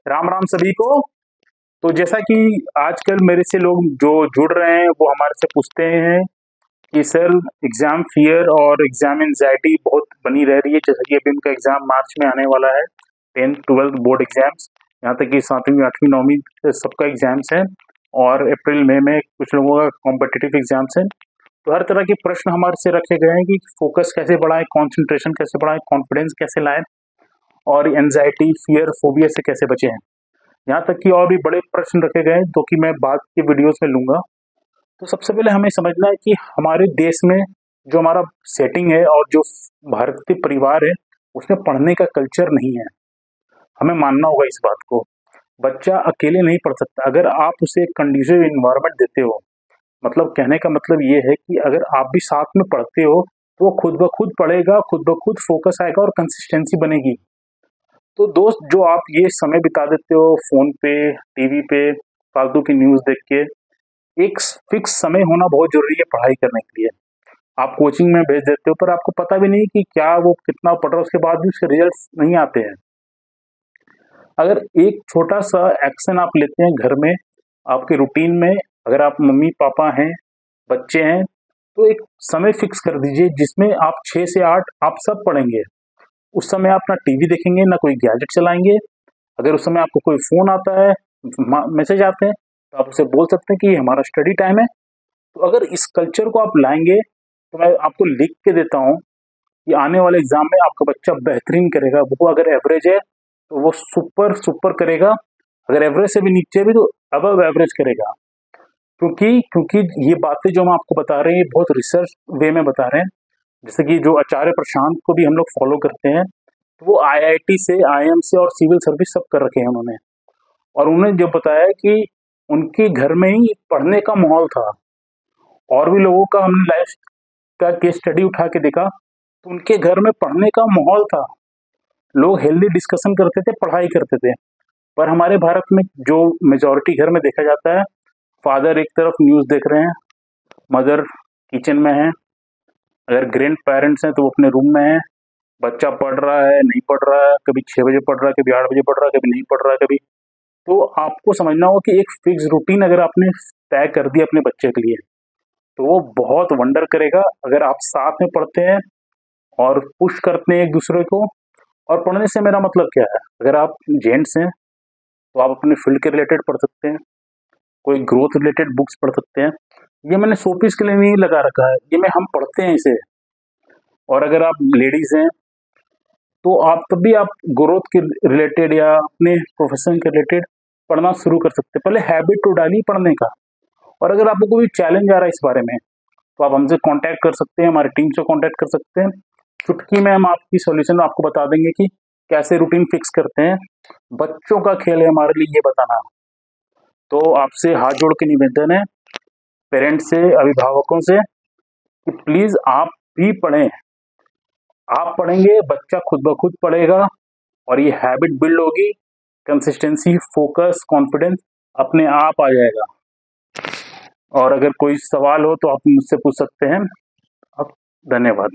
राम राम सभी को। तो जैसा कि आजकल मेरे से लोग जो जुड़ रहे हैं वो हमारे से पूछते हैं कि सर एग्जाम फियर और एग्जाम एंजाइटी बहुत बनी रह रही है, जैसा कि अभी उनका एग्जाम मार्च में आने वाला है, 10th 12th बोर्ड एग्जाम्स, यहाँ तक कि 7वीं 8वीं 9वीं सबका एग्जाम्स है और अप्रैल मई में कुछ लोगों का कॉम्पिटिटिव एग्जाम्स है। तो हर तरह के प्रश्न हमारे से रखे गए हैं कि फोकस कैसे बढ़ाएं, कॉन्सेंट्रेशन कैसे बढ़ाएं, कॉन्फिडेंस कैसे लाएं और एंजाइटी फियर फोबिया से कैसे बचें। यहाँ तक कि और भी बड़े प्रश्न रखे गए हैं जो कि मैं बाद के वीडियोस में लूंगा। तो सबसे पहले हमें समझना है कि हमारे देश में जो हमारा सेटिंग है और जो भारतीय परिवार है उसमें पढ़ने का कल्चर नहीं है। हमें मानना होगा इस बात को। बच्चा अकेले नहीं पढ़ सकता। अगर आप उसे एक कंडीसिव इन्वायरमेंट देते हो, मतलब कहने का मतलब ये है कि अगर आप भी साथ में पढ़ते हो तो वो खुद ब खुद पढ़ेगा, खुद ब खुद फोकस आएगा और कंसिस्टेंसी बनेगी। तो दोस्त, जो आप ये समय बिता देते हो फोन पे, टीवी पे, फालतू की न्यूज देख के, एक फिक्स समय होना बहुत जरूरी है पढ़ाई करने के लिए। आप कोचिंग में भेज देते हो पर आपको पता भी नहीं कि क्या वो कितना पढ़ रहा है, उसके बाद भी उसके रिजल्ट्स नहीं आते हैं। अगर एक छोटा सा एक्शन आप लेते हैं घर में, आपके रूटीन में, अगर आप मम्मी पापा हैं, बच्चे हैं, तो एक समय फिक्स कर दीजिए जिसमें आप 6 से 8 आप सब पढ़ेंगे। उस समय आप ना टीवी देखेंगे ना कोई गैजेट चलाएंगे। अगर उस समय आपको कोई फोन आता है, मैसेज आते हैं, तो आप उसे बोल सकते हैं कि ये हमारा स्टडी टाइम है। तो अगर इस कल्चर को आप लाएंगे तो मैं आपको लिख के देता हूँ कि आने वाले एग्जाम में आपका बच्चा बेहतरीन करेगा। वो अगर एवरेज है तो वो सुपर सुपर करेगा, अगर एवरेज से भी नीचे भी तो अबव एवरेज करेगा। क्योंकि क्योंकि ये बातें जो हम आपको बता रहे हैं ये बहुत रिसर्च वे में बता रहे हैं। जैसे कि जो आचार्य प्रशांत को भी हम लोग फॉलो करते हैं, तो वो आईआईटी से, आईएम से और सिविल सर्विस सब कर रखे हैं उन्होंने। और उन्होंने जो बताया कि उनके घर में ही पढ़ने का माहौल था। और भी लोगों का हमने लाइफ का केस स्टडी उठा के देखा तो उनके घर में पढ़ने का माहौल था। लोग हेल्दी डिस्कशन करते थे, पढ़ाई करते थे। पर हमारे भारत में जो मेजोरिटी घर में देखा जाता है, फादर एक तरफ न्यूज देख रहे हैं, मदर किचन में है, अगर ग्रैंड पेरेंट्स हैं तो वो अपने रूम में है, बच्चा पढ़ रहा है, नहीं पढ़ रहा है, कभी 6 बजे पढ़ रहा है, कभी 8 बजे पढ़ रहा है, कभी नहीं पढ़ रहा है, कभी। तो आपको समझना होगा कि एक फिक्स रूटीन अगर आपने तय कर दिया अपने बच्चे के लिए तो वो बहुत वंडर करेगा। अगर आप साथ में पढ़ते हैं और पुश करते हैं एक दूसरे को। और पढ़ने से मेरा मतलब क्या है, अगर आप जेंट्स हैं तो आप अपने फील्ड के रिलेटेड पढ़ सकते हैं, कोई ग्रोथ रिलेटेड बुक्स पढ़ सकते हैं। ये मैंने शोपीस के लिए नहीं लगा रखा है, ये मैं हम पढ़ते हैं इसे। और अगर आप लेडीज हैं तो आप तब भी आप ग्रोथ के रिलेटेड या अपने प्रोफेशन के रिलेटेड पढ़ना शुरू कर सकते हैं। पहले हैबिट तो डालिए पढ़ने का। और अगर आपको कोई चैलेंज आ रहा है इस बारे में तो आप हमसे कांटेक्ट कर सकते हैं, हमारी टीम से कांटेक्ट कर सकते हैं। चुटकी में हम आपकी सॉल्यूशन आपको बता देंगे कि कैसे रूटीन फिक्स करते हैं। बच्चों का खेल है हमारे लिए ये बताना। तो आपसे हाथ जोड़ के निवेदन है, पेरेंट्स से, अभिभावकों से, कि प्लीज आप भी पढ़ें। आप पढ़ेंगे, बच्चा खुद ब खुद पढ़ेगा और ये हैबिट बिल्ड होगी। कंसिस्टेंसी, फोकस, कॉन्फिडेंस अपने आप आ जाएगा। और अगर कोई सवाल हो तो आप मुझसे पूछ सकते हैं। अब धन्यवाद।